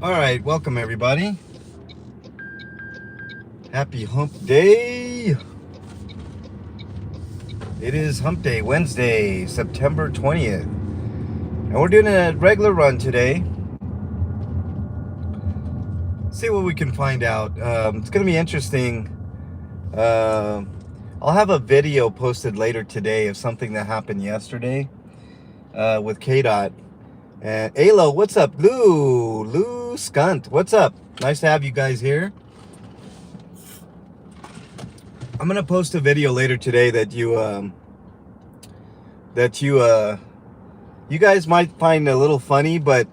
All right, welcome everybody. Happy Hump Day. It is Hump Day, Wednesday, September 20th. And we're doing a regular run today. See what we can find out. It's going to be interesting. Uh, I'll have a video posted later today of something that happened yesterday with KDOT. And Alo, what's up? Lou Skunt, what's up? Nice to have you guys here. I'm gonna post a video later today that you guys might find a little funny, but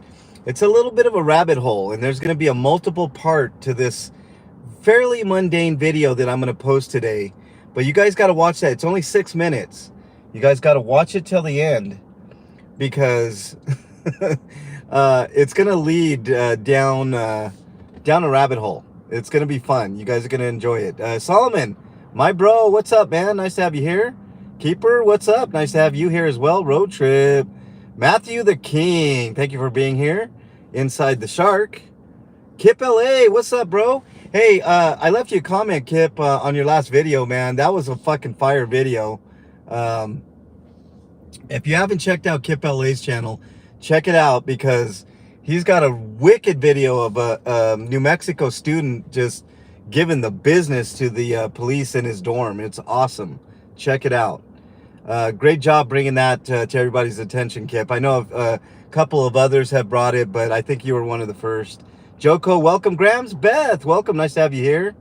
it's a little bit of a rabbit hole, and there's gonna be a multiple part to this fairly mundane video that I'm gonna post today. But you guys got to watch that. It's only 6 minutes. You guys got to watch it till the end because it's gonna lead down a rabbit hole. It's gonna be fun. You guys are gonna enjoy it. Solomon, my bro, what's up, man? Nice to have you here. Keeper, what's up? Nice to have you here as well. Road Trip. Matthew the King, thank you for being here. Inside the Shark. Kip LA, what's up, bro? Hey, I left you a comment, Kip, on your last video, man. That was a fucking fire video. If you haven't checked out Kip LA's channel, check it out because he's got a wicked video of a New Mexico student just giving the business to the police in his dorm. It's awesome. Check it out. Great job bringing that to everybody's attention, Kip. I know a couple of others have brought it, but I think you were one of the first. Joko, welcome. Grams, Beth, welcome. Nice to have you here.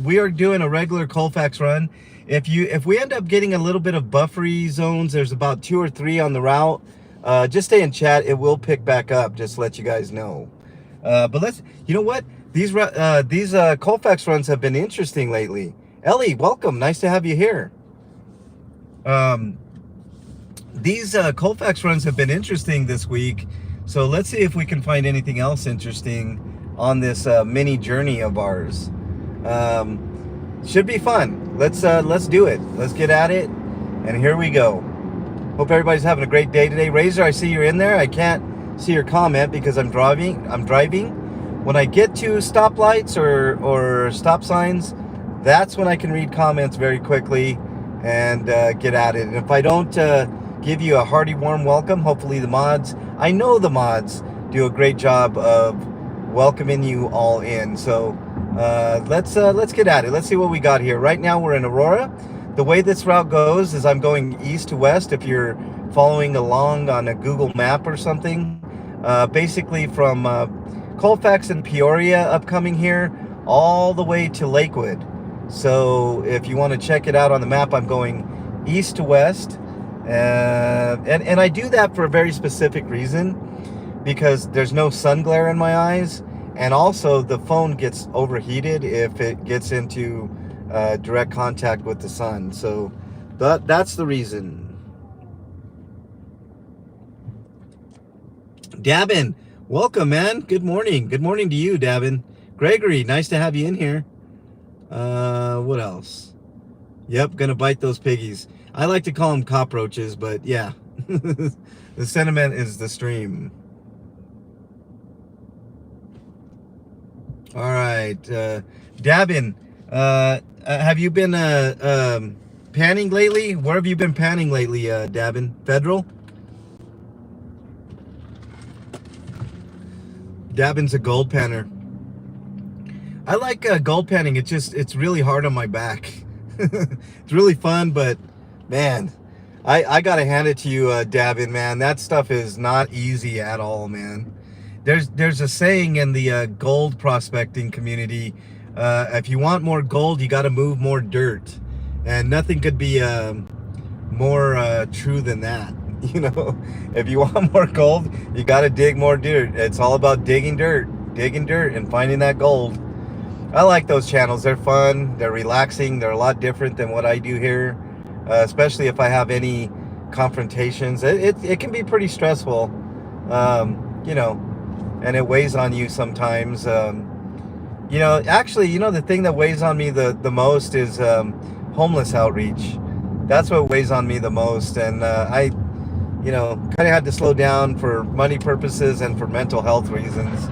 We are doing a regular Colfax run. If we end up getting a little bit of buffery zones, there's about 2 or 3 on the route. Just stay in chat. It will pick back up. Just to let you guys know. But you know what? These Colfax runs have been interesting lately. Ellie, welcome. Nice to have you here. These Colfax runs have been interesting this week. So let's see if we can find anything else interesting on this mini journey of ours. Should be fun. Let's do it. Let's get at it. And here we go. Hope everybody's having a great day today. Razor, I see you're in there. I can't see your comment because I'm driving. When I get to stoplights or stop signs, that's when I can read comments very quickly and get at it. And if I don't give you a hearty warm welcome, hopefully the mods, I know the mods do a great job of welcoming you all in. So let's get at it. Let's see what we got here. Right now we're in Aurora. The way this route goes is I'm going east to west. If you're following along on a Google map or something, basically from Colfax and Peoria upcoming here all the way to Lakewood. So if you want to check it out on the map, I'm going east to west. And I do that for a very specific reason, because there's no sun glare in my eyes, and also the phone gets overheated if it gets into direct contact with the sun. So that's the reason. Davin, welcome, man. Good morning. Good morning to you, Davin. Gregory, nice to have you in here. What else? Yep, gonna bite those piggies. I like to call them cockroaches, but yeah. The sentiment is the stream. All right, Davin, have you been panning lately? Where have you been panning lately, Davin? Federal? Davin's a gold panner. I like gold panning. It's really hard on my back. It's really fun, but man, I gotta hand it to you, Davin, man. That stuff is not easy at all, man. There's a saying in the gold prospecting community, if you want more gold, you got to move more dirt, and nothing could be more true than that. You know, if you want more gold, you got to dig more dirt. It's all about digging dirt, and finding that gold. I like those channels. They're fun. They're relaxing. They're a lot different than what I do here, especially if I have any confrontations. It can be pretty stressful, you know, and it weighs on you sometimes. You know, actually, you know, the thing that weighs on me the most is homeless outreach. That's what weighs on me the most. And you know, kind of had to slow down for money purposes and for mental health reasons.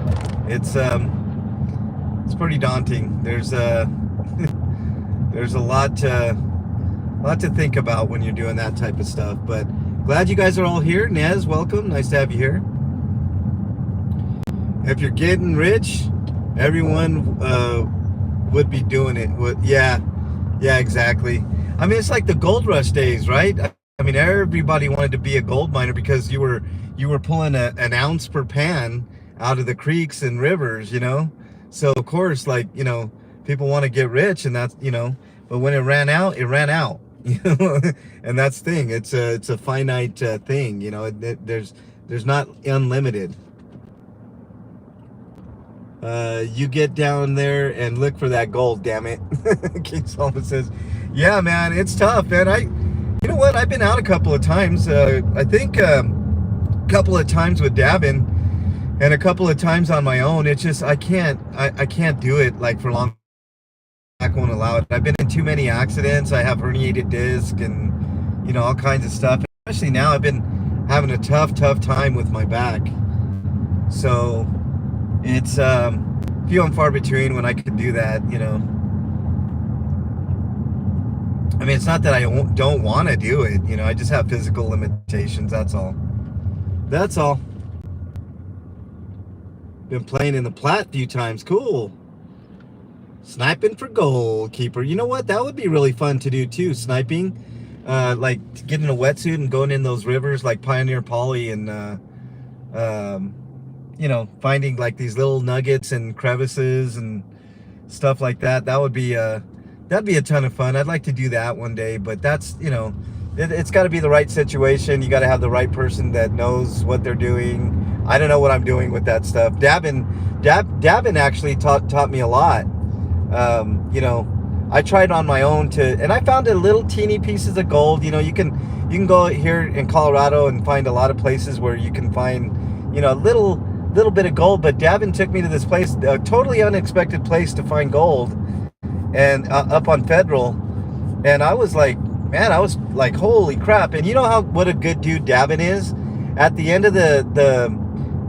It's pretty daunting. There's a lot to think about when you're doing that type of stuff. But glad you guys are all here. Nez, welcome. Nice to have you here. If you're getting rich, everyone would be doing it. Yeah, exactly. I mean, it's like the gold rush days, right? I mean, everybody wanted to be a gold miner because you were pulling an ounce per pan out of the creeks and rivers, you know. So of course, like, you know, people want to get rich, and that's, you know, but when it ran out, you know. And that's the thing. It's a finite thing, you know. There's not unlimited. You get down there and look for that gold, damn it. King Solomon says, yeah, man, it's tough, man. You know what? I've been out a couple of times. I think a couple of times with Davin and a couple of times on my own. It's just, I can't do it like for long. I won't allow it. I've been in too many accidents. I have herniated disc and, you know, all kinds of stuff. Especially now, I've been having a tough time with my back. So it's few and far between when I could do that, you know. I mean, it's not that I don't want to do it, you know. I just have physical limitations. That's all. Been playing in the Platte a few times. Cool. Sniping for gold, Keeper. You know what? That would be really fun to do too. Sniping, like getting a wetsuit and going in those rivers like Pioneer Poly and you know, finding like these little nuggets and crevices and stuff like that. That would be that'd be a ton of fun. I'd like to do that one day, but that's, you know, it's got to be the right situation. You got to have the right person that knows what they're doing. I don't know what I'm doing with that stuff. Davin actually taught me a lot. You know, I tried on my own and I found a little teeny pieces of gold. You know, you can go here in Colorado and find a lot of places where you can find, you know, a little bit of gold. But Davin took me to this place, a totally unexpected place to find gold, and up on Federal, and I was like, man, I was like, holy crap. And you know what a good dude Davin is. At the end of the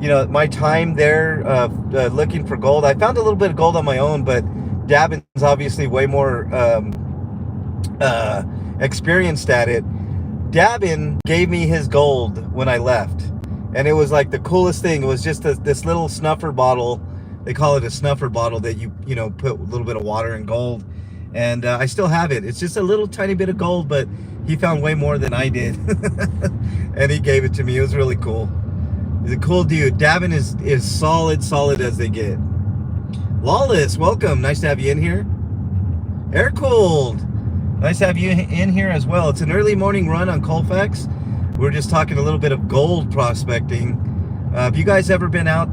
you know, my time there looking for gold, I found a little bit of gold on my own, but Davin's obviously way more experienced at it. Davin gave me his gold when I left, and it was like the coolest thing. It was just this little snuffer bottle. They call it a snuffer bottle that you know, put a little bit of water and gold, and I still have it. It's just a little tiny bit of gold, but he found way more than I did. And he gave it to me. It was really cool. He's a cool dude. Davin is solid as they get. Lawless, welcome. Nice to have you in here. Air Cooled, nice to have you in here as well. It's an early morning run on Colfax. We're just talking a little bit of gold prospecting. Have you guys ever been out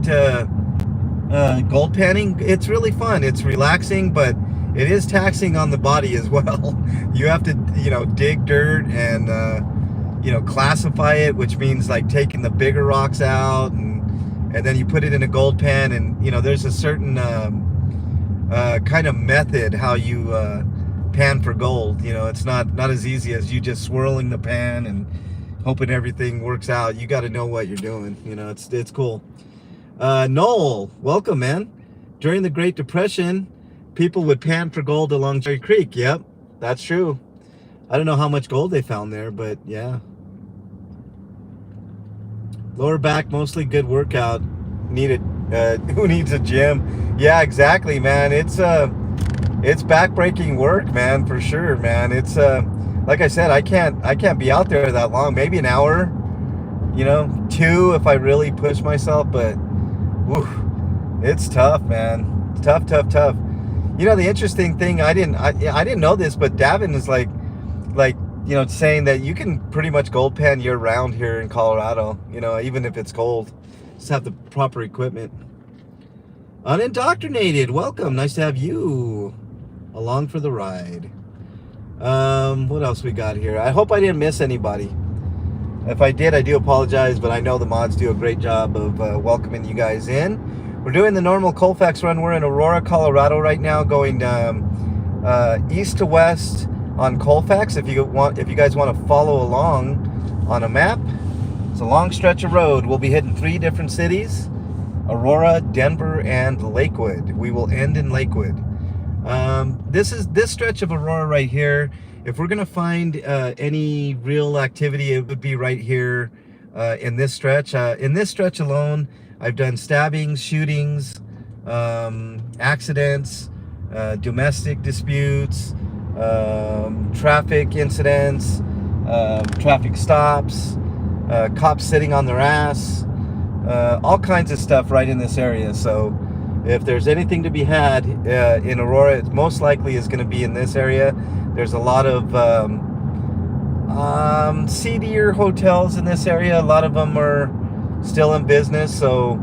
gold panning? It's really fun. It's relaxing, but it is taxing on the body as well. You have to, you know, dig dirt and you know, classify it, which means like taking the bigger rocks out, and then you put it in a gold pan, and you know, there's a certain kind of method how you pan for gold. You know, it's not as easy as you just swirling the pan and hoping everything works out. You got to know what you're doing. You know, it's cool. Noel, welcome, man. During the Great Depression, people would pan for gold along Cherry Creek. Yep, that's true. I don't know how much gold they found there, but yeah. Lower back, mostly good workout. Who needs a gym? Yeah, exactly, man. It's back-breaking work, man, for sure, man. It's like I said, I can't be out there that long. Maybe an hour, you know, 2 if I really push myself. But whew, it's tough, man. Tough. You know, the interesting thing, I didn't know this, but Davin is like, you know, saying that you can pretty much gold pan year round here in Colorado, you know, even if it's cold. Just have the proper equipment. Unindoctrinated, welcome. Nice to have you along for the ride. What else we got here? I hope I didn't miss anybody. If I did, I do apologize, but I know the mods do a great job of welcoming you guys in. We're doing the normal Colfax run. We're in Aurora, Colorado right now, going east to west on Colfax. If you guys want to follow along on a map, It's a long stretch of road. We'll be hitting 3 different cities: Aurora, Denver, and Lakewood. We will end in Lakewood. This stretch of Aurora right here, if we're gonna find any real activity, it would be right here in this stretch. In this stretch alone, I've done stabbings, shootings, accidents, domestic disputes, traffic incidents, traffic stops, cops sitting on their ass, all kinds of stuff right in this area. So if there's anything to be had in Aurora, it most likely is going to be in this area. There's a lot of seedier hotels in this area. A lot of them are still in business, so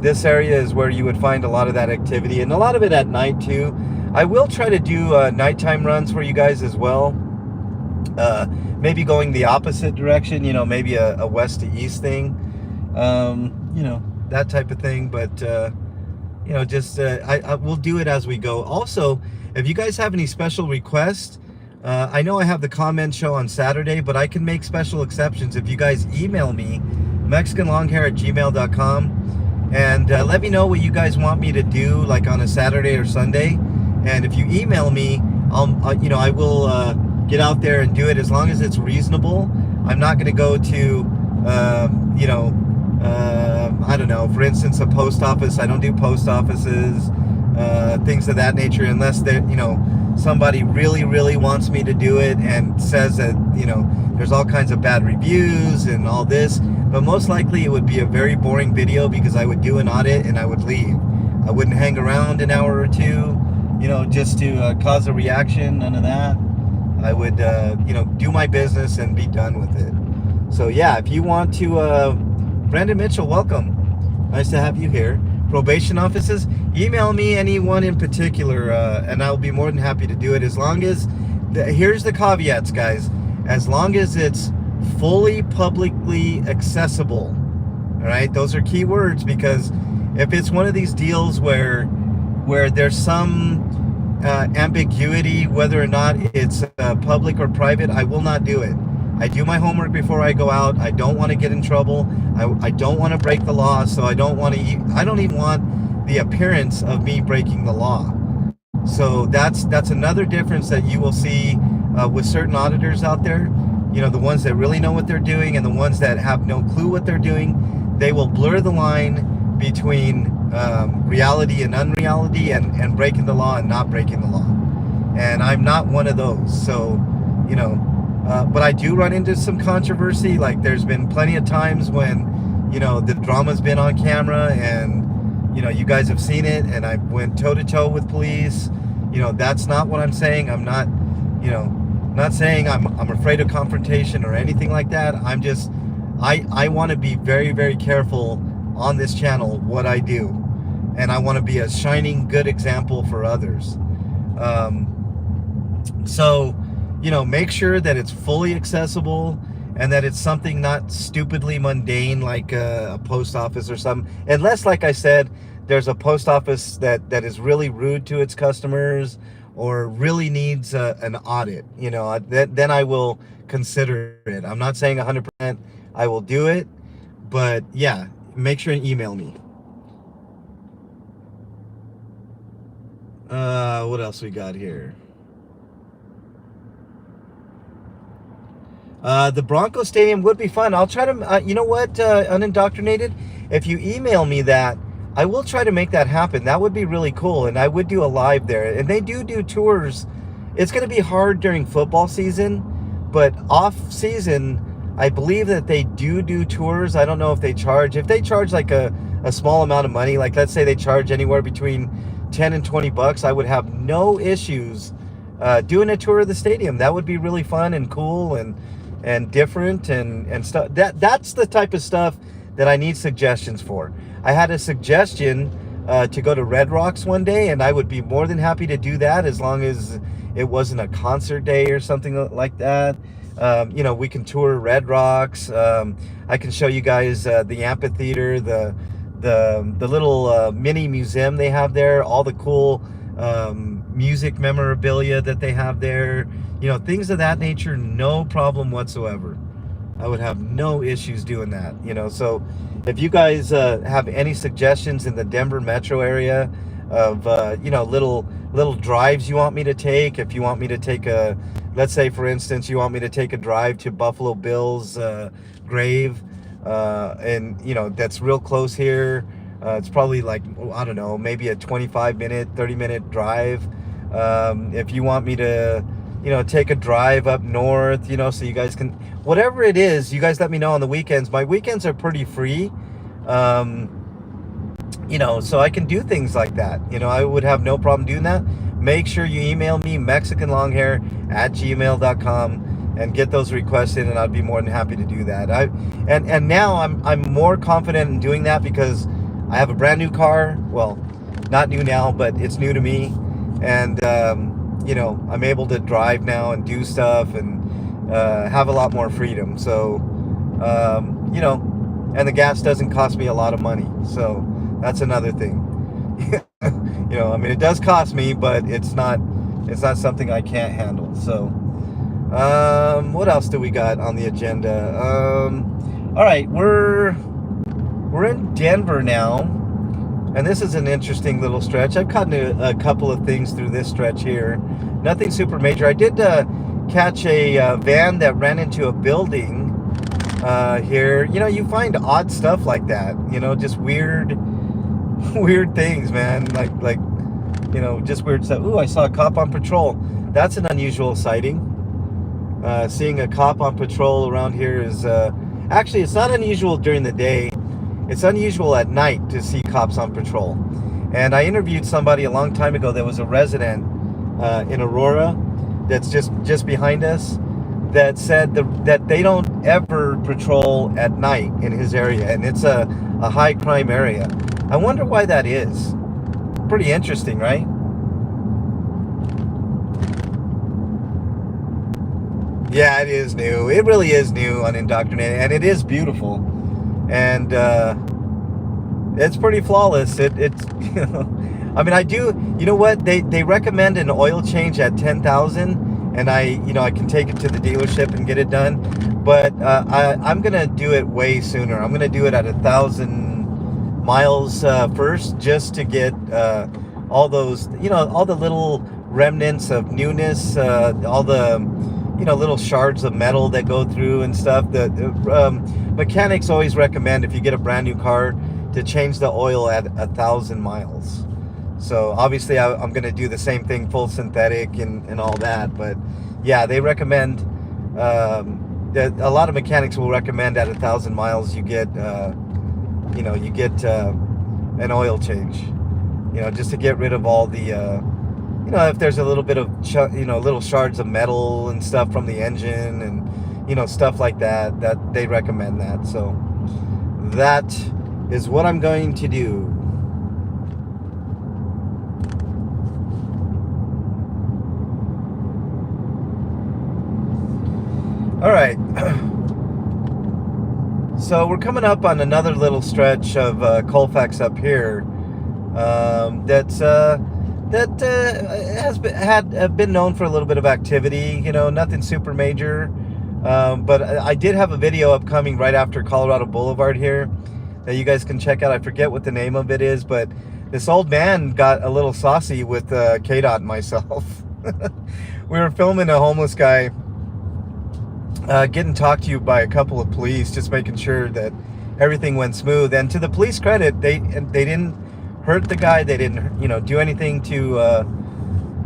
this area is where you would find a lot of that activity, and a lot of it at night too. I will try to do nighttime runs for you guys as well. Maybe going the opposite direction, you know, maybe a west to east thing, you know, that type of thing. But you know, just I will do it as we go. Also, if you guys have any special requests, I know I have the comment show on Saturday, but I can make special exceptions if you guys email me, mexicanlonghair@gmail.com, and let me know what you guys want me to do, like on a Saturday or Sunday. And if you email me, you know, I will get out there and do it as long as it's reasonable. I'm not going to go to, you know, I don't know, for instance, a post office. I don't do post offices, things of that nature, unless that, you know, somebody really wants me to do it and says that, you know, there's all kinds of bad reviews and all this. But most likely it would be a very boring video, because I would do an audit and I would leave. I wouldn't hang around an hour or two, you know, just to cause a reaction. None of that. I would, you know, do my business and be done with it. So yeah, if you want to, Brandon Mitchell, welcome. Nice to have you here. Probation offices, email me anyone in particular, and I'll be more than happy to do it. As long as, here's the caveats, guys. As long as it's fully publicly accessible. All right, those are key words, because if it's one of these deals where there's some ambiguity whether or not it's public or private, I will not do it. I do my homework before I go out. I don't want to get in trouble. I don't want to break the law, so I don't even want the appearance of me breaking the law. So that's another difference that you will see with certain auditors out there. You know, the ones that really know what they're doing and the ones that have no clue what they're doing. They will blur the line between reality and unreality, and breaking the law and not breaking the law. And I'm not one of those. So, you know, but I do run into some controversy. Like, there's been plenty of times when, you know, the drama's been on camera, and, you know, you guys have seen it, and I went toe to toe with police. You know, that's not what I'm saying. I'm not, you know, not saying I'm afraid of confrontation or anything like that. I'm just, I want to be very careful on this channel what I do, and I want to be a shining good example for others. So, you know, make sure that it's fully accessible, and that it's something not stupidly mundane like a post office or something. Unless, like I said, there's a post office that is really rude to its customers, or really needs an audit, you know, then I will consider it. I'm not saying 100% I will do it, but yeah, make sure and email me. What else we got here? The Bronco Stadium would be fun. I'll try to, you know what, Unindoctrinated, if you email me that, I will try to make that happen. That would be really cool, and I would do a live there. And they do tours. It's going to be hard during football season, but off season, I believe that they do tours. I don't know if they charge. If they charge like a small amount of money, like let's say they charge anywhere between 10 and 20 bucks, I would have no issues doing a tour of the stadium. That would be really fun and cool and different and stuff. That's the type of stuff that I need suggestions for. I had a suggestion to go to Red Rocks one day, and I would be more than happy to do that, as long as it wasn't a concert day or something like that. You know, we can tour Red Rocks. I can show you guys the amphitheater, the little mini museum they have there, all the cool music memorabilia that they have there, you know, things of that nature. No problem whatsoever. I would have no issues doing that, you know. So if you guys have any suggestions in the Denver metro area of you know, little drives you want me to take, if you want me to take a, let's say for instance, you want me to take a drive to Buffalo Bill's grave, and you know, that's real close here. It's probably like, I don't know, maybe a 25-minute, 30-minute drive. If you want me to, you know, take a drive up north, you know, so you guys can, whatever it is, you guys let me know on the weekends. My weekends are pretty free. You know, so I can do things like that. You know, I would have no problem doing that. Make sure you email me, mexicanlonghair@gmail.com, and get those requests in, and I'd be more than happy to do that. And now I'm more confident in doing that because I have a brand new car. Well, not new now, but it's new to me. And you know, I'm able to drive now and do stuff and have a lot more freedom. So you know, and the gas doesn't cost me a lot of money. So that's another thing. You know, I mean, it does cost me, but it's not something I can't handle. So what else do we got on the agenda? All right, we're in Denver now, and this is an interesting little stretch. I've caught a couple of things through this stretch here. Nothing super major. I did catch a van that ran into a building here. You know, you find odd stuff like that. You know, just weird things, man. Like you know, just weird stuff. Ooh, I saw a cop on patrol. That's an unusual sighting. Seeing a cop on patrol around here is actually, it's not unusual during the day. It's unusual at night to see cops on patrol. And I interviewed somebody a long time ago that was a resident in Aurora, that's just behind us, that said that they don't ever patrol at night in his area, and it's a high crime area. I wonder why that is. Pretty interesting, right? Yeah, it is new. It really is new on Indoctrinated, and it is beautiful, and it's pretty flawless. It's you know, I mean, I do. You know what? They recommend an oil change at 10,000, and I can take it to the dealership and get it done. But I'm gonna do it way sooner. I'm gonna do it at 1,000 miles first, just to get all those, you know, all the little remnants of newness, all the, you know, little shards of metal that go through and stuff. The mechanics always recommend, if you get a brand new car, to change the oil at 1,000 miles. So obviously I'm going to do the same thing, full synthetic and all that. But yeah, they recommend that a lot of mechanics will recommend at 1,000 miles you get you know, you get an oil change, you know, just to get rid of all the you know, if there's a little bit of you know, little shards of metal and stuff from the engine, and you know, stuff like that, that they recommend that. So that is what I'm going to do. All right. So we're coming up on another little stretch of Colfax up here. That has been known for a little bit of activity. You know, nothing super major. But I did have a video upcoming right after Colorado Boulevard here that you guys can check out. I forget what the name of it is, but this old man got a little saucy with KDOT and myself. We were filming a homeless guy getting talked to by a couple of police, just making sure that everything went smooth. And to the police credit, they didn't hurt the guy. They didn't, you know, do anything to,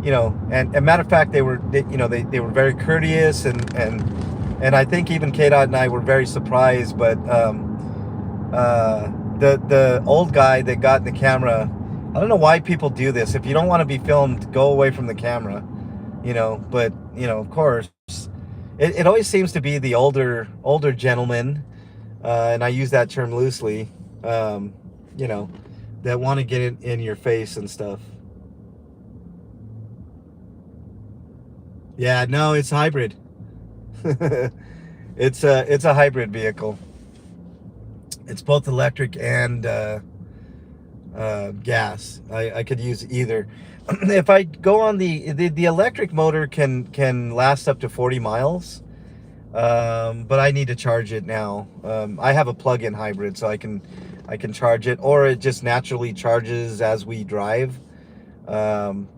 you know, and matter of fact, they were very courteous, and I think even KDOT and I were very surprised. But the old guy that got in the camera, I don't know why people do this. If you don't want to be filmed, go away from the camera, you know. But you know, of course, it always seems to be the older gentlemen, and I use that term loosely, you know, that want to get in your face and stuff. Yeah, no, it's hybrid. It's a hybrid vehicle. It's both electric and gas. I could use either. If I go on the electric motor can last up to 40 miles. But I need to charge it now. I have a plug-in hybrid, so I can charge it, or it just naturally charges as we drive. Um,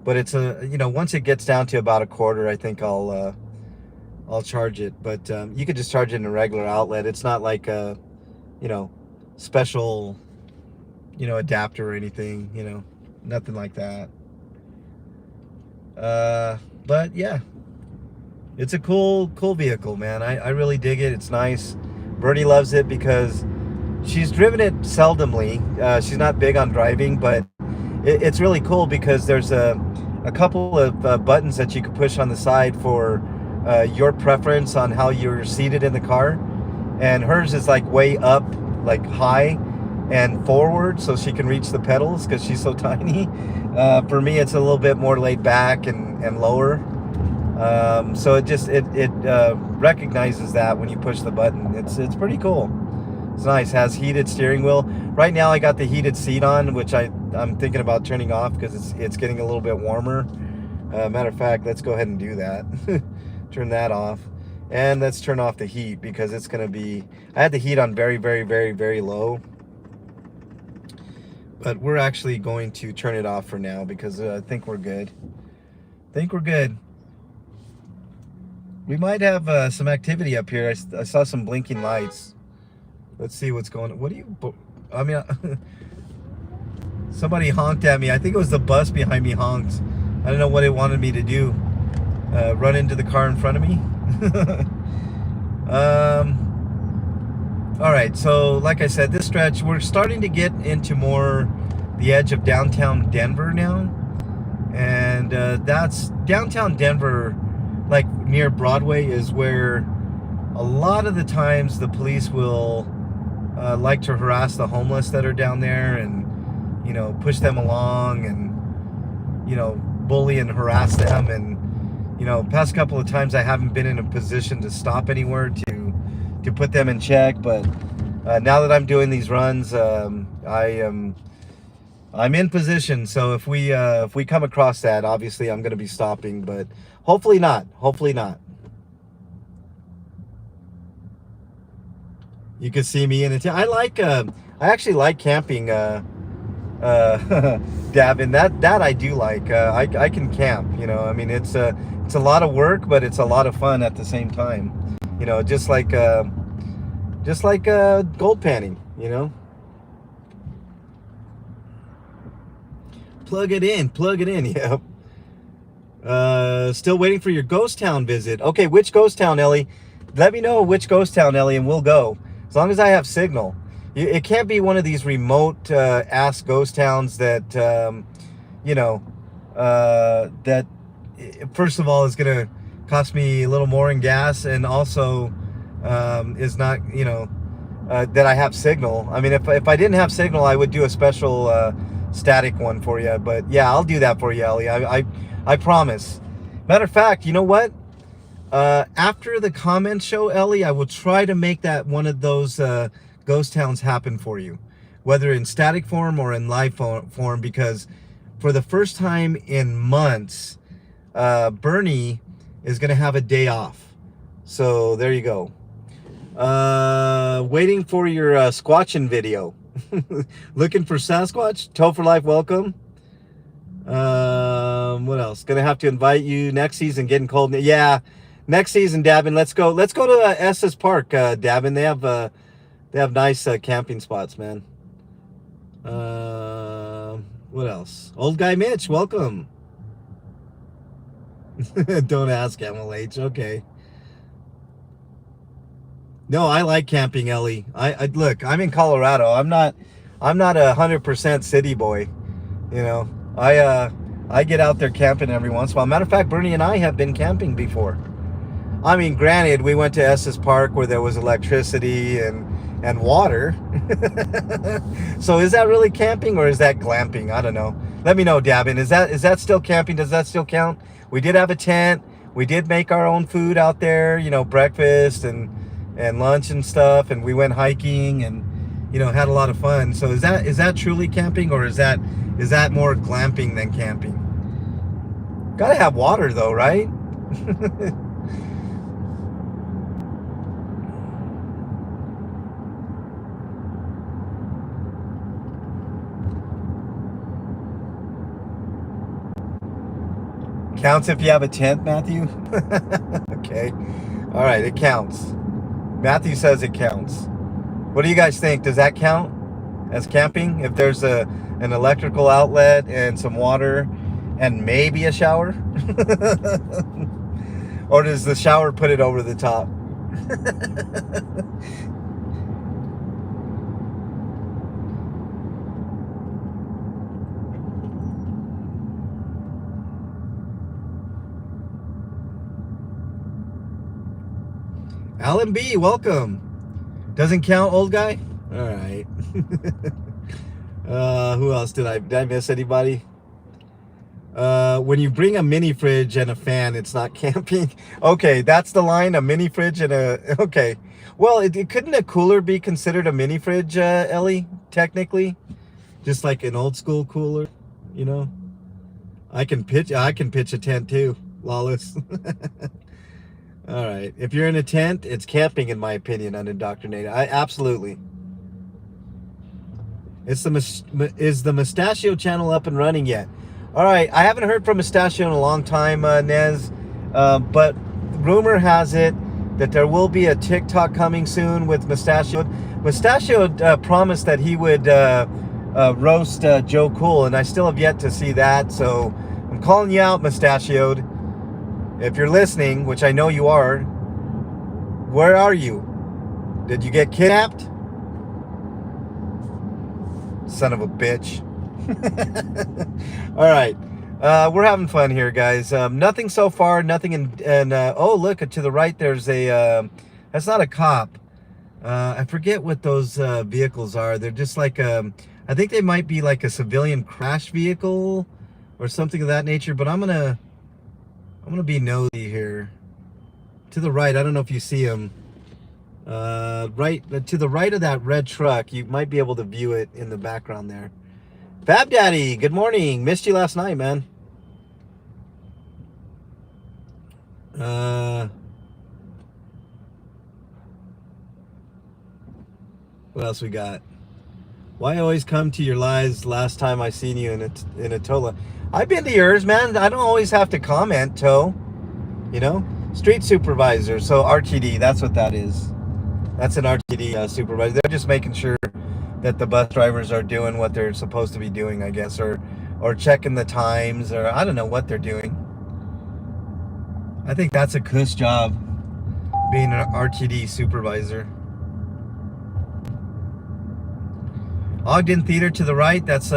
but it's once it gets down to about a quarter, I think I'll charge it. But you could just charge it in a regular outlet. It's not like a special adapter or anything. Nothing like that. But yeah, it's a cool vehicle, man. I really dig it. It's nice. Bernie loves it because she's driven it seldomly. She's not big on driving, but it's really cool because there's a couple of buttons that you can push on the side for your preference on how you're seated in the car. And hers is like way up, like high and forward, so she can reach the pedals because she's so tiny. For me, it's a little bit more laid back and lower. So it recognizes that when you push the button. It's pretty cool. It's nice. Has heated steering wheel. Right now I got the heated seat on, which I'm thinking about turning off because it's getting a little bit warmer. Matter of fact, let's go ahead and do that. Turn that off. And let's turn off the heat because it's going to be... I had the heat on very, very, very, very low. But we're actually going to turn it off for now because I think we're good. We might have some activity up here. I saw some blinking lights. Let's see what's going on. What do you... I mean... Somebody honked at me. I think it was the bus behind me honked. I don't know what it wanted me to do. Run into the car in front of me? All right, so like I said, this stretch, we're starting to get into more the edge of downtown Denver now. And that's downtown Denver, like near Broadway, is where a lot of the times the police will like to harass the homeless that are down there and, push them along and, bully and harass them. And, past couple of times I haven't been in a position to stop anywhere to put them in check. But now that I'm doing these runs, I'm in position. So if we come across that, obviously I'm going to be stopping, but hopefully not. You can see me in it. I actually like camping, Davin. That I do like. I can camp, I mean, it's a lot of work, but it's a lot of fun at the same time. Just like gold panning, Plug it in, yep. Still waiting for your ghost town visit. Okay, which ghost town, Ellie? Let me know which ghost town, Ellie, and we'll go. As long as I have signal. It can't be one of these remote ass ghost towns that, that first of all is going to cost me a little more in gas, and also is not, that I have signal. I mean, if I didn't have signal, I would do a special static one for you. But yeah, I'll do that for you, Ellie. I promise. Matter of fact, you know what? After the comment show, Ellie, I will try to make that one of those ghost towns happen for you, whether in static form or in live form, because for the first time in months, Bernie is going to have a day off. So there you go. Waiting for your Squatching video. Looking for Sasquatch? Toe for Life, welcome. What else? Gonna have to invite you next season. Getting cold. Yeah, next season, Davin. Let's go to Estes Park, Davin. They have nice camping spots, man. What else? Old Guy Mitch, welcome. Don't ask, MLH. Okay. No, I like camping, Ellie. I look, I'm in Colorado. I'm not 100% city boy. I get out there camping every once in a while. Matter of fact, Bernie and I have been camping before. I mean, granted, we went to Estes Park where there was electricity and water. So is that really camping or is that glamping? I don't know. Let me know, Davin. Is that still camping? Does that still count? We did have a tent. We did make our own food out there, breakfast and lunch and stuff, and we went hiking and had a lot of fun. So is that truly camping, or is that more glamping than camping? Gotta have water though, right? Counts if you have a tent, Matthew? Okay. All right, it counts. Matthew says it counts. What do you guys think? Does that count as camping? If there's an electrical outlet and some water and maybe a shower? Or does the shower put it over the top? Alan B, welcome. Doesn't count, old guy? All right. Who else did I miss anybody? When you bring a mini fridge and a fan, it's not camping. Okay, that's the line, a mini fridge and a, okay. Well, couldn't a cooler be considered a mini fridge, Ellie, technically? Just like an old school cooler, you know? I can pitch a tent too, Lawless. All right. If you're in a tent, it's camping, in my opinion, unindoctrinated. Absolutely. Is the Mustachio channel up and running yet? All right. I haven't heard from Mustachio in a long time, Nez. But rumor has it that there will be a TikTok coming soon with Mustachio. Mustachio promised that he would roast Joe Cool, and I still have yet to see that. So I'm calling you out, Mustachioed. If you're listening, which I know you are, where are you? Did you get kidnapped? Son of a bitch. All right. We're having fun here, guys. Nothing so far, nothing in oh, look, to the right, there's a, that's not a cop. I forget what those vehicles are. They're just like, I think they might be like a civilian crash vehicle or something of that nature, but I'm gonna be nosy here. To the right, I don't know if you see him. Right to the right of that red truck, you might be able to view it in the background there. Fab Daddy, good morning. Missed you last night, man. What else we got? Why always come to your lives last time I seen you in Atola? I've been to yours, man. I don't always have to comment, Toe. You know? Street supervisor. So RTD, that's what that is. That's an RTD supervisor. They're just making sure that the bus drivers are doing what they're supposed to be doing, I guess. Or checking the times. Or I don't know what they're doing. I think that's a cuss job, being an RTD supervisor. Ogden Theater to the right. That's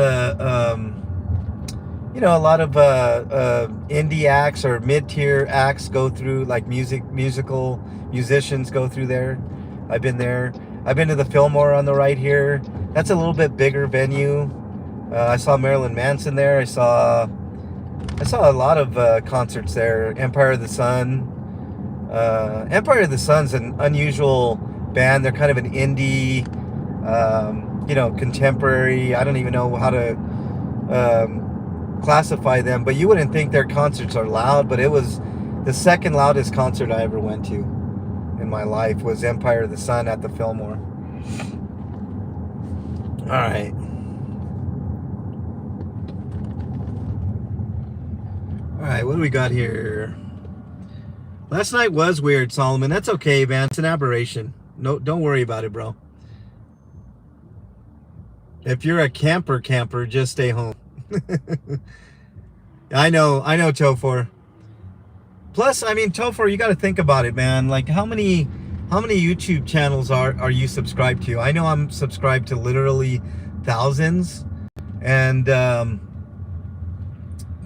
you know, a lot of indie acts or mid-tier acts go through, like musical musicians go through there. I've been there. I've been to the Fillmore on the right here. That's a little bit bigger venue. I saw Marilyn Manson there. I saw a lot of concerts there. Empire of the Sun. Empire of the Sun's an unusual band. They're kind of an indie, you know, contemporary. I don't even know how to classify them, but you wouldn't think their concerts are loud, but it was the second loudest concert I ever went to in my life was Empire of the Sun at the Fillmore. All right. All right, what do we got here? Last night was weird, Solomon. That's okay, man. It's an aberration. No, don't worry about it, bro. If you're a camper, just stay home. I know, Topher. Plus, I mean, Topher, you got to think about it, man. Like, how many YouTube channels are you subscribed to? I know I'm subscribed to literally thousands, and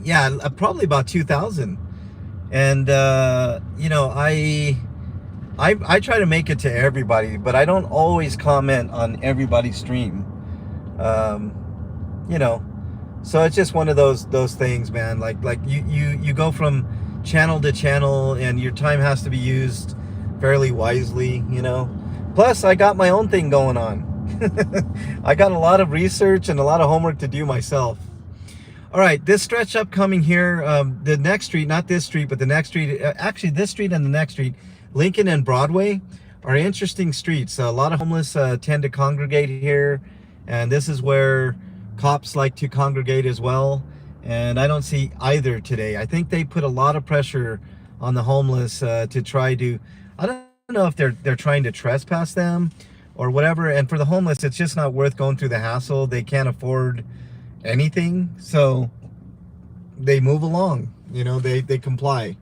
yeah, probably about 2,000. And you know, I try to make it to everybody, but I don't always comment on everybody's stream. You know. So it's just one of those things, man. Like you go from channel to channel, and your time has to be used fairly wisely, you know. Plus, I got my own thing going on. I got a lot of research and a lot of homework to do myself. All right, this stretch upcoming here, the next street, not this street, but the next street, actually this street and the next street, Lincoln and Broadway, are interesting streets. A lot of homeless tend to congregate here, and this is where cops like to congregate as well. And I don't see either today. I think they put a lot of pressure on the homeless to try to, I don't know if they're trying to trespass them or whatever. And for the homeless, it's just not worth going through the hassle. They can't afford anything, so they move along. You know, they comply.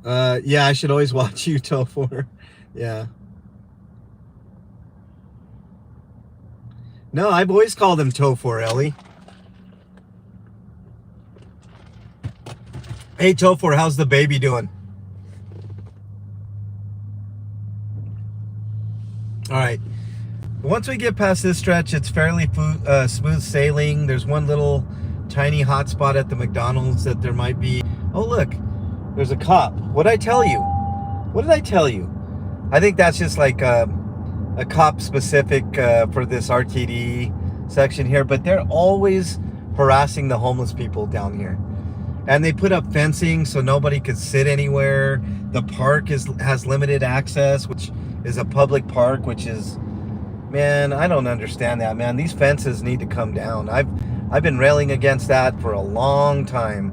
Yeah, I should always watch you, Tofor. Yeah. No, I've always called him Tofor, Ellie. Hey, Tofor, how's the baby doing? All right. Once we get past this stretch, it's fairly smooth sailing. There's one little tiny hot spot at the McDonald's that there might be. Oh, look, there's a cop. What'd I tell you? What did I tell you? I think that's just like a cop specific for this RTD section here, but they're always harassing the homeless people down here. And they put up fencing so nobody could sit anywhere. The park has limited access, which is a public park, which is, man, I don't understand that, man. These fences need to come down. I've been railing against that for a long time.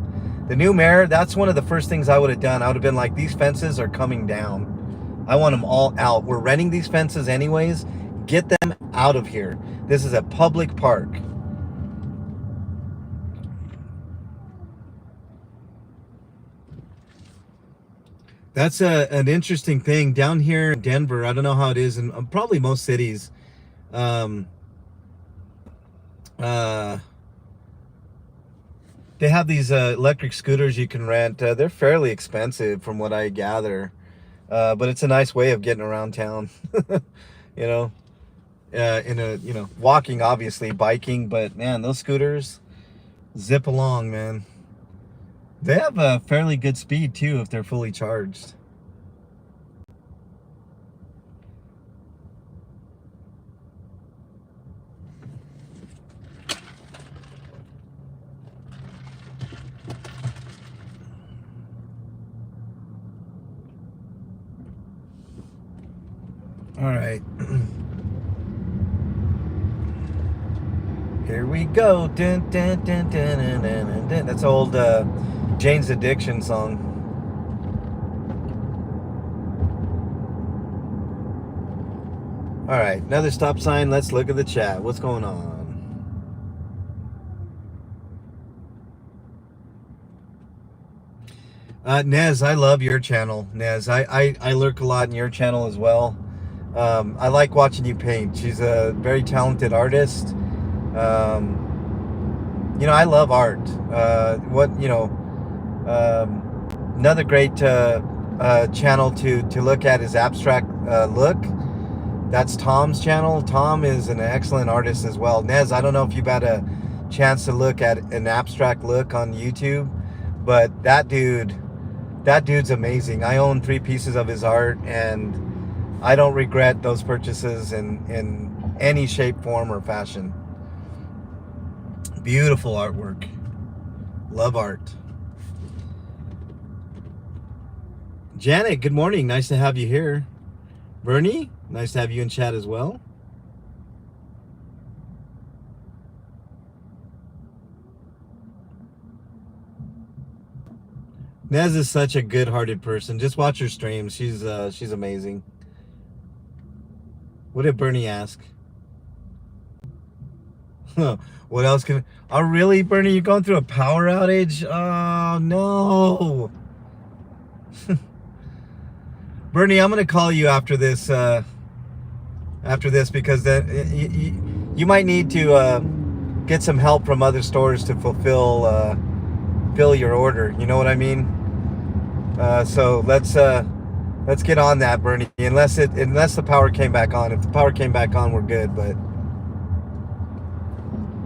The new mayor, that's one of the first things I would have done. I would have been like, these fences are coming down. I want them all out. We're renting these fences anyways. Get them out of here. This is a public park. That's an interesting thing down here in Denver. I don't know how it is in probably most cities. Um, uh, they have these electric scooters you can rent. They're fairly expensive from what I gather, but it's a nice way of getting around town. You know, walking, obviously, biking, but man, those scooters zip along, man. They have a fairly good speed too if they're fully charged. All right. Here we go. Dun, dun, dun, dun, dun, dun, dun. That's old Jane's Addiction song. All right, another stop sign. Let's look at the chat. What's going on? Nez, I love your channel, Nez. I lurk a lot in your channel as well. I like watching you paint. She's a very talented artist. I love art. Another great channel to look at is Abstract Look. That's Tom's channel. Tom is an excellent artist as well. Nez, I don't know if you've had a chance to look at an Abstract Look on YouTube, but that dude's amazing. I own 3 pieces of his art, and I don't regret those purchases in any shape, form, or fashion. Beautiful artwork. Love art. Janet, good morning. Nice to have you here. Bernie, nice to have you in chat as well. Nez is such a good-hearted person. Just watch her streams. She's amazing. What did Bernie ask? What else can? Oh, really, Bernie? You're going through a power outage? Oh no, Bernie. I'm gonna call you after this. Because then you might need to get some help from other stores to fill your order. You know what I mean? So let's get on that, Bernie. Unless the power came back on. If the power came back on, we're good. But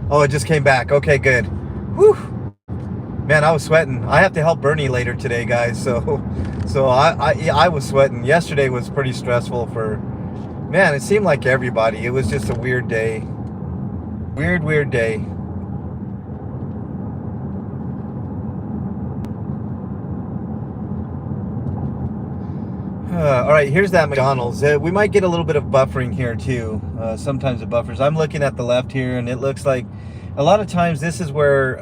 oh, it just came back. Okay, good. Whew. Man, I was sweating. I have to help Bernie later today, guys. So I was sweating. Yesterday was pretty stressful for. Man, it seemed like everybody. It was just a weird day. Weird day. All right, here's that McDonald's. We might get a little bit of buffering here too. Sometimes it buffers. I'm looking at the left here, and it looks like a lot of times this is where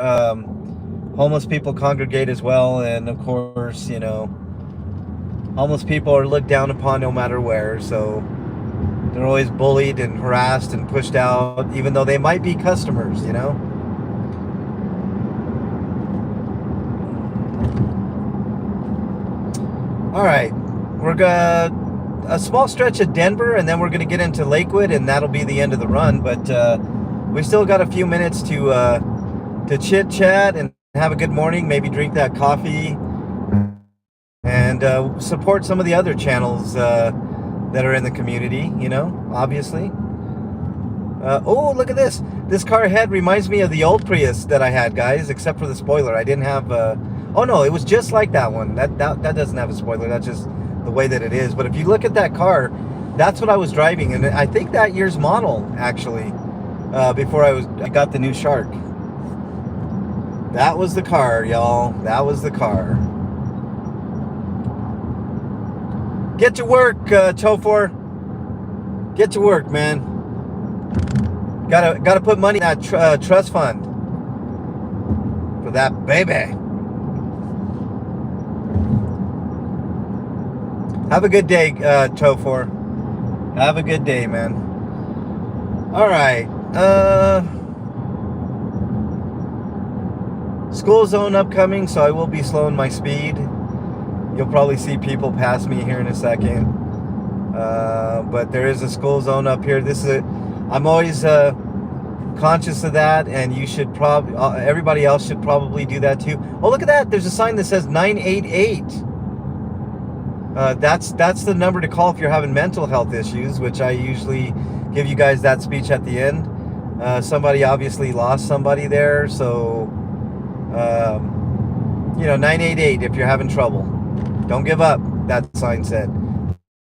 homeless people congregate as well, and of course, you know, homeless people are looked down upon no matter where, so they're always bullied and harassed and pushed out, even though they might be customers, you know. All right, we're gonna a small stretch of Denver, and then we're gonna get into Lakewood, and that'll be the end of the run. But we still got a few minutes to chit chat and have a good morning. Maybe drink that coffee and support some of the other channels that are in the community. You know, obviously. Oh, look at this! This car head reminds me of the old Prius that I had, guys. Except for the spoiler, I didn't have. Oh no, it was just like that one. That doesn't have a spoiler. That's just the way that it is. But if you look at that car, that's what I was driving, and I think that year's model actually. Before I got the new Shark. That was the car, y'all. That was the car. Get to work, Tofor. Get to work, man. Gotta put money in that trust fund for that baby. Have a good day, Tofor. Have a good day, man. All right. School zone upcoming, so I will be slowing my speed. You'll probably see people pass me here in a second. But there is a school zone up here. I'm always conscious of that, and you should probably, everybody else should probably do that too. Oh, look at that! There's a sign that says 988. That's the number to call if you're having mental health issues, which I usually give you guys that speech at the end. Somebody obviously lost somebody there, so you know, 988 if you're having trouble. Don't give up, that sign said.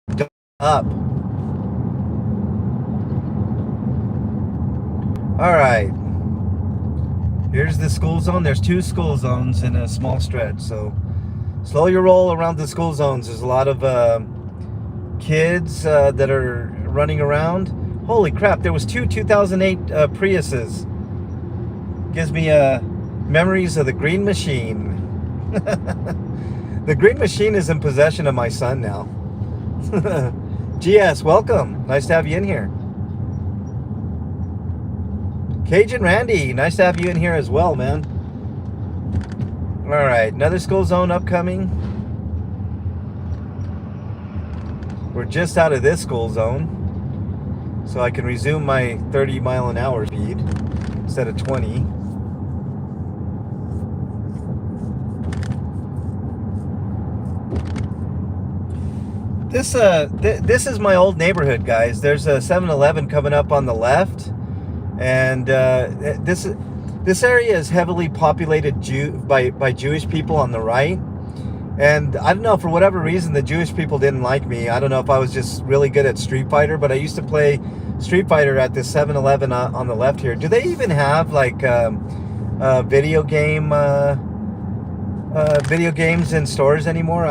Don't give up. All right. Here's the school zone. There's 2 school zones in a small stretch, so slow your roll around the school zones. There's a lot of kids that are running around. Holy crap, there was 2 2008 Priuses. Gives me memories of the Green Machine. The Green Machine is in possession of my son now. GS, welcome. Nice to have you in here. Cajun Randy, nice to have you in here as well, man. All right, another school zone upcoming. We're just out of this school zone, so I can resume my 30 mile an hour speed instead of 20. This is my old neighborhood, guys. There's a 7-Eleven coming up on the left, and this area is heavily populated by Jewish people on the right. And I don't know, for whatever reason, the Jewish people didn't like me. I don't know if I was just really good at Street Fighter, but I used to play Street Fighter at this 7-Eleven on the left here. Do they even have like video games in stores anymore?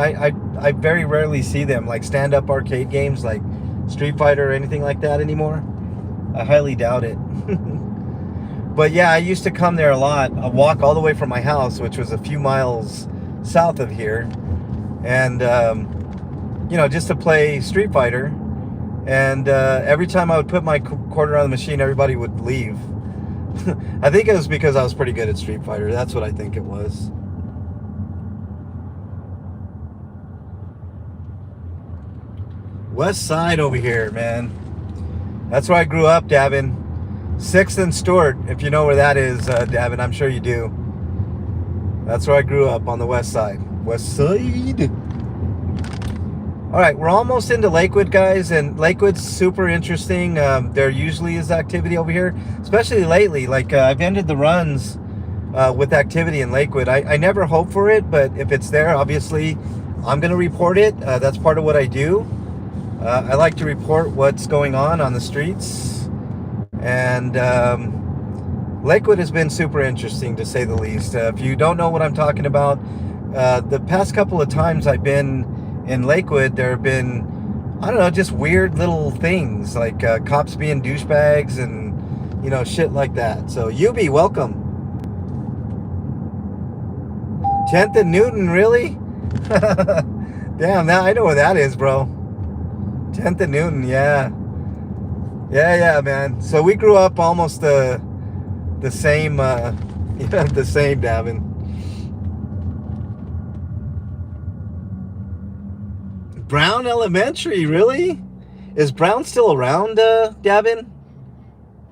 I very rarely see them, like stand-up arcade games like Street Fighter or anything like that anymore. I highly doubt it. But yeah, I used to come there a lot. I walk all the way from my house, which was a few miles south of here, and you know, just to play Street Fighter. And every time I would put my quarter on the machine, everybody would leave. I think it was because I was pretty good at Street Fighter. That's what I think it was. West Side over here, man. That's where I grew up, Davin. 6th and Stewart, if you know where that is, Davin. I'm sure you do. That's where I grew up, on the west side. West Side. All right, we're almost into Lakewood, guys, and Lakewood's super interesting. There usually is activity over here, especially lately. Like, I've ended the runs with activity in Lakewood. I never hope for it, but if it's there, obviously, I'm going to report it. That's part of what I do. I like to report what's going on the streets. And Lakewood has been super interesting, to say the least. If you don't know what I'm talking about, the past couple of times I've been in Lakewood, there have been, I don't know, just weird little things, like cops being douchebags, and, You know, shit like that. So Yubi, welcome. 10th and Newton, really? Damn, now I know where that is, bro. 10th and Newton, yeah. Yeah, man. So we grew up almost the same, the same, Davin. Brown Elementary, really? Is Brown still around, Davin?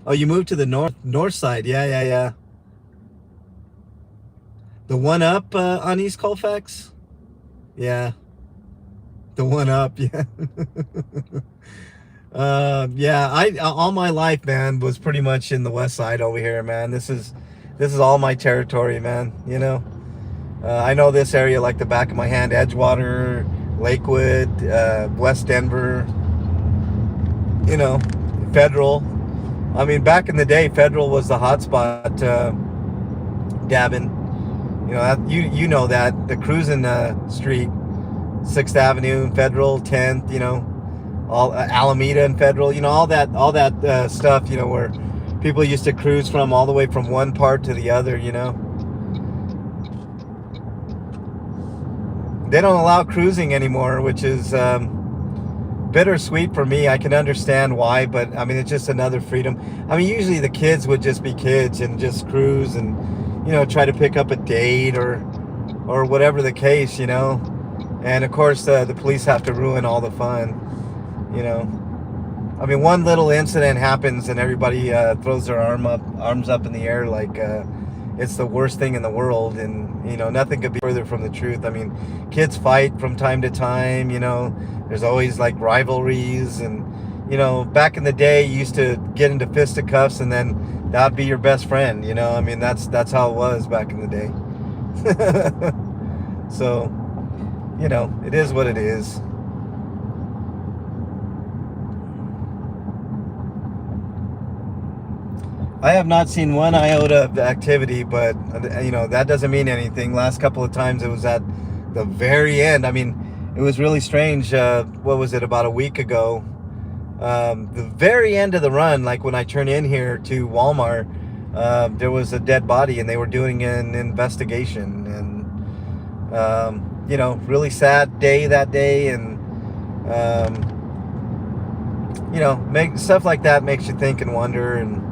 Oh, you moved to the north side. Yeah. The one up on East Colfax? Yeah. The one up, yeah. Yeah, I all my life, man, was pretty much in the west side over here, man. This is all my territory, man, you know. I know this area like the back of my hand. Edgewater, Lakewood, West Denver, you know, Federal. I mean, back in the day, Federal was the hot spot, Davin. You know, you know that, the cruising street, 6th Avenue and Federal, 10th, you know, all Alameda and Federal, you know, all that stuff, you know, where people used to cruise from all the way from one part to the other, you know. They don't allow cruising anymore, which is bittersweet for me. I can understand why, but I mean, it's just another freedom. I mean, usually the kids would just be kids and just cruise and, you know, try to pick up a date or whatever the case, you know. And of course, the police have to ruin all the fun, you know. I mean, one little incident happens and everybody throws their arms up in the air like it's the worst thing in the world. And, you know, nothing could be further from the truth. I mean, kids fight from time to time, you know. There's always like rivalries, and, you know, back in the day, you used to get into fisticuffs and then that'd be your best friend, you know. I mean, that's how it was back in the day. So, you know, it is what it is. I have not seen one iota of activity, but, you know, that doesn't mean anything. Last couple of times it was at the very end. I mean, it was really strange. What was it, about a week ago? The very end of the run, like when I turn in here to Walmart, there was a dead body and they were doing an investigation. And, you know, really sad day that day. And, you know, stuff like that makes you think and wonder, and,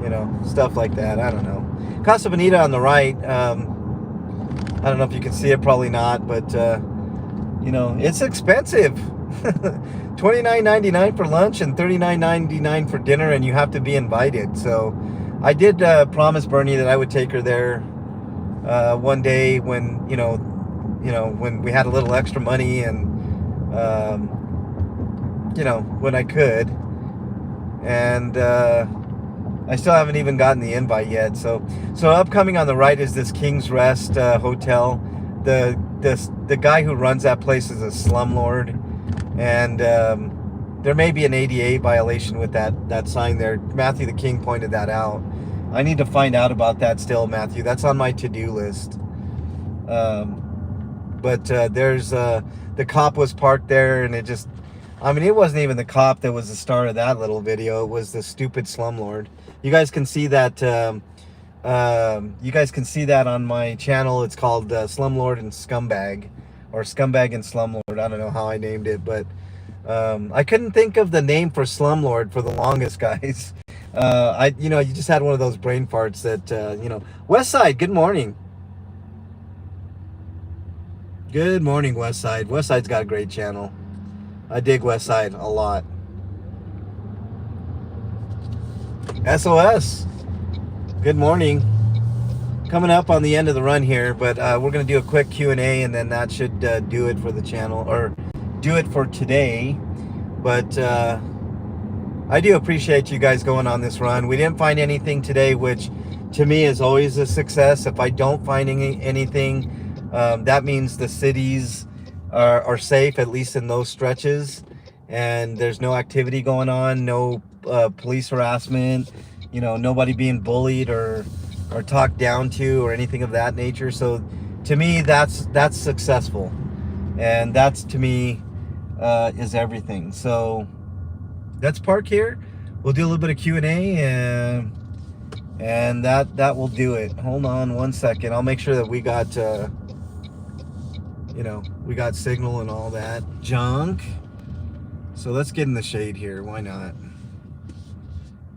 you know, stuff like that. I don't know. Casa Bonita on the right. I don't know if you can see it, probably not, but, you know, it's expensive. $29.99 for lunch and $39.99 for dinner, and you have to be invited. So I did promise Bernie that I would take her there one day when, you know, when we had a little extra money, and, you know, when I could. And I still haven't even gotten the invite yet. So upcoming on the right is this King's Rest Hotel. The guy who runs that place is a slumlord, and there may be an ADA violation with that sign there. Matthew the King pointed that out. I need to find out about that still, Matthew. That's on my to-do list. But there's the cop was parked there, and it just, I mean, it wasn't even the cop that was the star of that little video. It was the stupid slumlord. You guys can see that. You guys can see that on my channel. It's called Slumlord and Scumbag, or Scumbag and Slumlord. I don't know how I named it, but I couldn't think of the name for Slumlord for the longest, guys. You know, you just had one of those brain farts that, you know. Westside, good morning. Good morning, Westside. Westside's got a great channel. I dig Westside a lot. SOS. Good morning. Coming up on the end of the run here, but we're going to do a quick Q&A, and then that should do it for the channel, or do it for today. But I do appreciate you guys going on this run. We didn't find anything today, which to me is always a success. If I don't find anything, that means the cities are safe, at least in those stretches, and there's no activity going on, no police harassment, you know, nobody being bullied or talked down to or anything of that nature. So to me, that's successful, and that's, to me, is everything. So let's park here. we'll do a little bit of Q&A, and that will do it. Hold on one second. I'll make sure that we got we got signal and all that junk. So let's get in the shade here. Why not?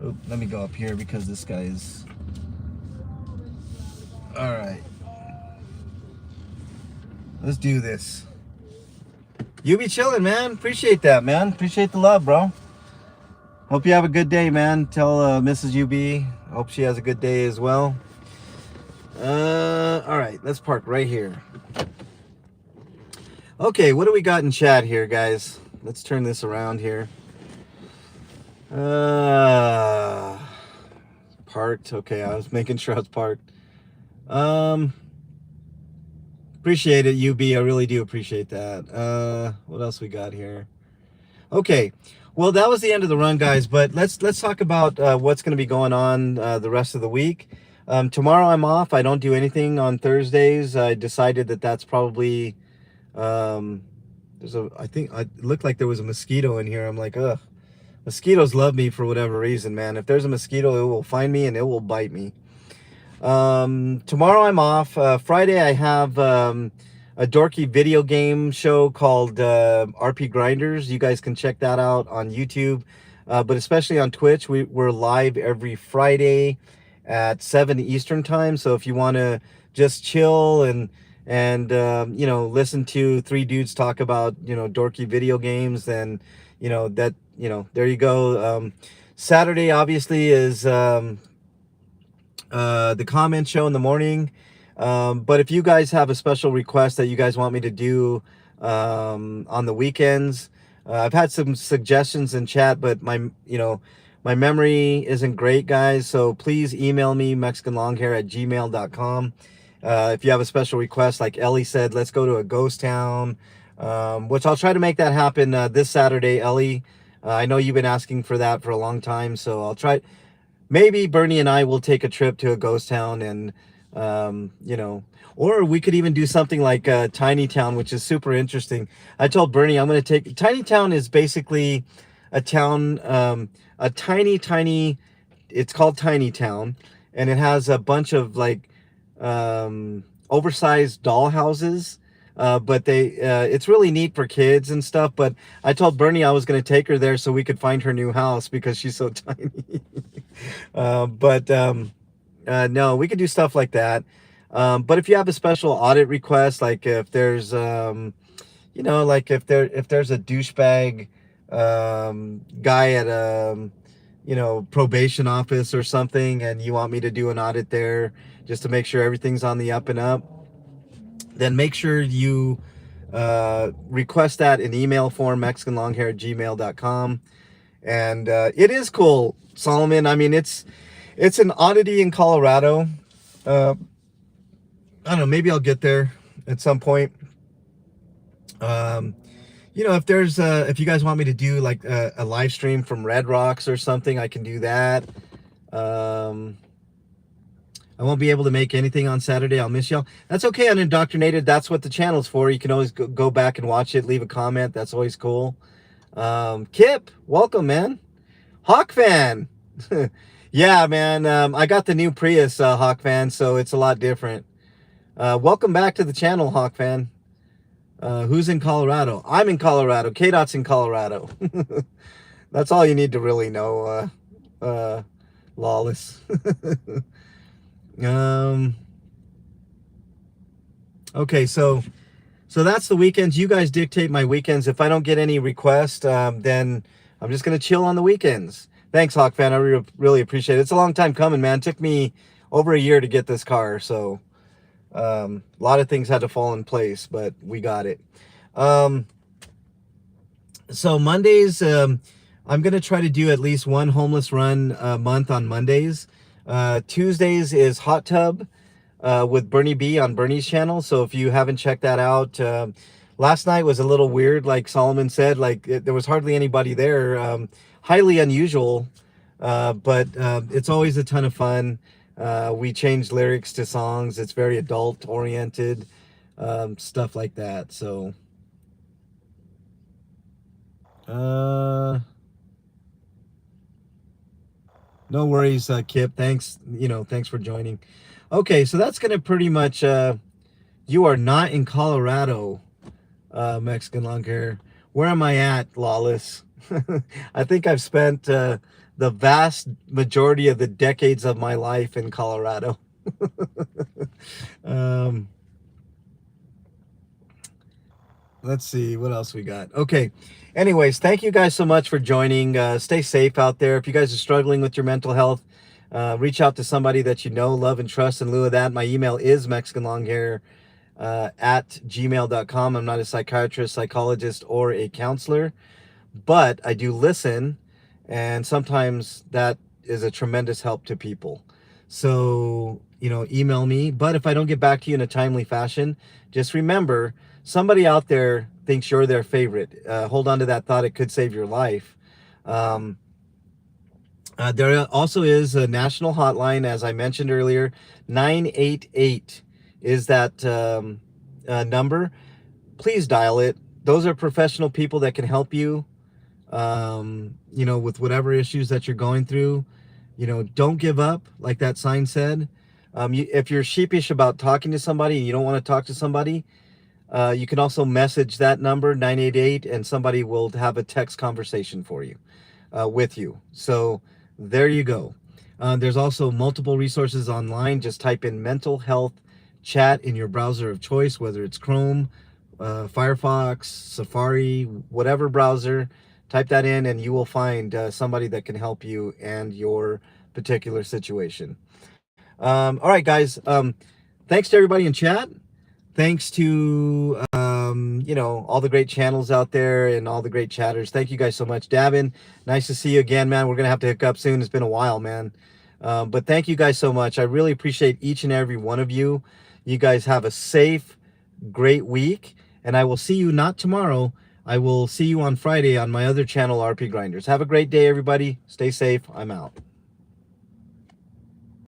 Oh, let me go up here because this guy is... All right. Let's do this. You be chilling, man. Appreciate that, man. Appreciate the love, bro. Hope you have a good day, man. Tell Mrs. UB. Hope she has a good day as well. All right. Let's park right here. Okay, what do we got in chat here, guys? Let's turn this around here. Parked. Okay, I was making sure I was parked. Appreciate it, UB. I really do appreciate that. What else we got here? Okay, well, that was the end of the run, guys. But let's talk about what's going to be going on the rest of the week. Tomorrow I'm off. I don't do anything on Thursdays. I decided that that's probably I think it looked like there was a mosquito in here. I'm like, ugh. Mosquitoes love me for whatever reason, man. If there's a mosquito, it will find me and it will bite me. Tomorrow I'm off. Friday I have a dorky video game show called RP Grinders. You guys can check that out on YouTube, but especially on Twitch. We're live every Friday at 7 Eastern time. So if you want to just chill and listen to three dudes talk about dorky video games, then there you go. Saturday obviously is the comment show in the morning. But if you guys have a special request that you guys want me to do on the weekends, I've had some suggestions in chat, but my memory isn't great, guys. So please email me, mexicanlonghair@gmail.com. If you have a special request, like Ellie said, let's go to a ghost town, which I'll try to make that happen this Saturday, Ellie. I know you've been asking for that for a long time, so I'll try. Maybe Bernie and I will take a trip to a ghost town, and or we could even do something like Tiny Town, which is super interesting. I told Bernie I'm going to take... Tiny Town is basically a town, a tiny, it's called Tiny Town, and it has a bunch of like oversized doll houses, but it's really neat for kids and stuff. But I told Bernie I was going to take her there so we could find her new house because she's so tiny. No, we could do stuff like that. But if you have a special audit request, like if there's like if there's a douchebag guy at a probation office or something, and you want me to do an audit there just to make sure everything's on the up and up, then make sure you request that in email form, mexicanlonghair@gmail.com. And it is cool, Solomon. I mean, it's an oddity in Colorado. I don't know, maybe I'll get there at some point. If there's if you guys want me to do like a live stream from Red Rocks or something, I can do that. I won't be able to make anything on Saturday. I'll miss y'all. That's okay on Indoctrinated. That's what the channel's for. You can always go back and watch it, leave a comment. That's always cool. Kip, welcome, man. Hawk fan. Yeah, man. I got the new Prius, Hawk fan, so it's a lot different. Welcome back to the channel, Hawk fan. Who's in Colorado? I'm in Colorado. K-Dot's in Colorado. That's all you need to really know, Lawless. Okay, so that's the weekends. You guys dictate my weekends. If I don't get any requests, then I'm just going to chill on the weekends. Thanks, Hawk fan. I really appreciate it. It's a long time coming, man. It took me over a year to get this car, so a lot of things had to fall in place, but we got it. So Mondays, I'm going to try to do at least one homeless run a month on Mondays. Tuesdays is Hot Tub with Bernie B on Bernie's channel. So if you haven't checked that out, last night was a little weird, like Solomon said. Like there was hardly anybody there. Highly unusual, but it's always a ton of fun. We change lyrics to songs. It's very adult oriented, stuff like that. So No worries, Kip. Thanks, thanks for joining. Okay, so that's gonna pretty much. You are not in Colorado, Mexican long hair. Where am I at, Lawless? I think I've spent the vast majority of the decades of my life in Colorado. um, let's see what else we got. Okay. Anyways, thank you guys so much for joining. Stay safe out there. If you guys are struggling with your mental health, reach out to somebody that you know, love, and trust. In lieu of that, my email is mexicanlonghair at gmail.com. I'm not a psychiatrist, psychologist, or a counselor, but I do listen, and sometimes that is a tremendous help to people. So, email me. But if I don't get back to you in a timely fashion, just remember somebody out there thinks you're their favorite. Hold on to that thought, it could save your life. Um, there also is a national hotline, as I mentioned earlier. 988 is that number. Please dial it. Those are professional people that can help you, with whatever issues that you're going through. Don't give up, like that sign said. If you're sheepish about talking to somebody and you don't want to talk to somebody, you can also message that number, 988, and somebody will have a text conversation for you, with you. So there you go. There's also multiple resources online. Just type in mental health chat in your browser of choice, whether it's Chrome, Firefox, Safari, whatever browser. Type that in and you will find somebody that can help you and your particular situation. All right, guys. Thanks to everybody in chat. Thanks to all the great channels out there and all the great chatters. Thank you guys so much. Davin, nice to see you again, man. We're gonna have to hook up soon. It's been a while, man. But thank you guys so much. I really appreciate each and every one of you. You guys have a safe, great week, and I will see you not tomorrow. I will see you on Friday on my other channel, RP Grinders. Have a great day, everybody. Stay safe. I'm out.